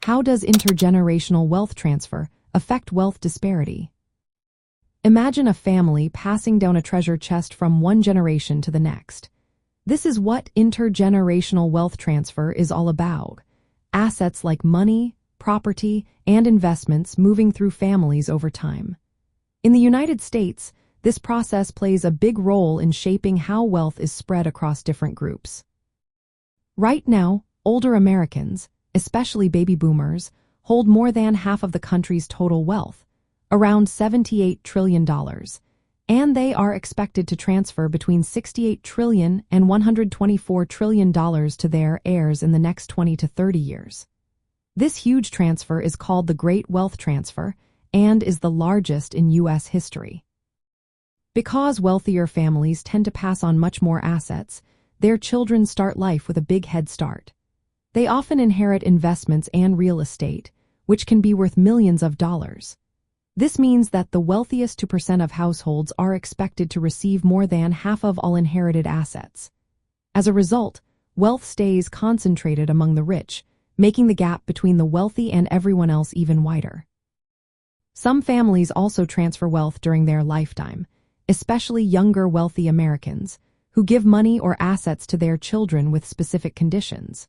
How does intergenerational wealth transfer affect wealth disparity? Imagine a family passing down a treasure chest from one generation to the next. This is what intergenerational wealth transfer is all about. Assets like money, property, and investments moving through families over time. In the United States, this process plays a big role in shaping how wealth is spread across different groups. Right now, older Americans, especially baby boomers, hold more than half of the country's total wealth, around $78 trillion, and they are expected to transfer between $68 trillion and $124 trillion to their heirs in the next 20 to 30 years. This huge transfer is called the Great Wealth Transfer and is the largest in U.S. history. Because wealthier families tend to pass on much more assets, their children start life with a big head start. They often inherit investments and real estate, which can be worth millions of dollars. This means that the wealthiest 2% of households are expected to receive more than half of all inherited assets. As a result, wealth stays concentrated among the rich, making the gap between the wealthy and everyone else even wider. Some families also transfer wealth during their lifetime, especially younger wealthy Americans, who give money or assets to their children with specific conditions.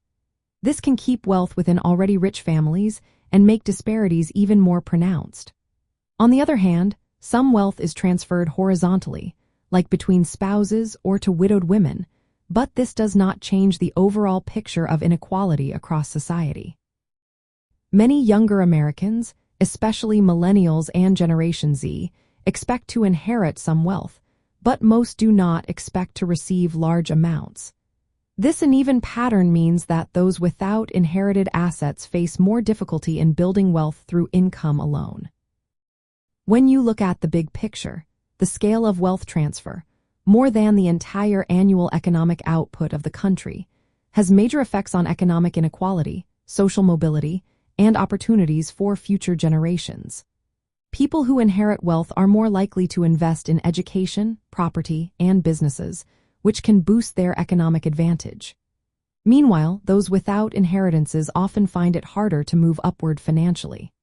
This can keep wealth within already rich families and make disparities even more pronounced. On the other hand, some wealth is transferred horizontally, like between spouses or to widowed women, but this does not change the overall picture of inequality across society. Many younger Americans, especially millennials and Generation Z, expect to inherit some wealth, but most do not expect to receive large amounts. This uneven pattern means that those without inherited assets face more difficulty in building wealth through income alone. When you look at the big picture, the scale of wealth transfer, more than the entire annual economic output of the country, has major effects on economic inequality, social mobility, and opportunities for future generations. People who inherit wealth are more likely to invest in education, property, and businesses, which can boost their economic advantage. Meanwhile, those without inheritances often find it harder to move upward financially.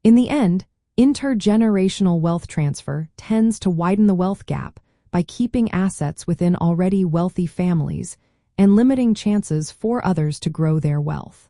In the end, intergenerational wealth transfer tends to widen the wealth gap by keeping assets within already wealthy families and limiting chances for others to grow their wealth.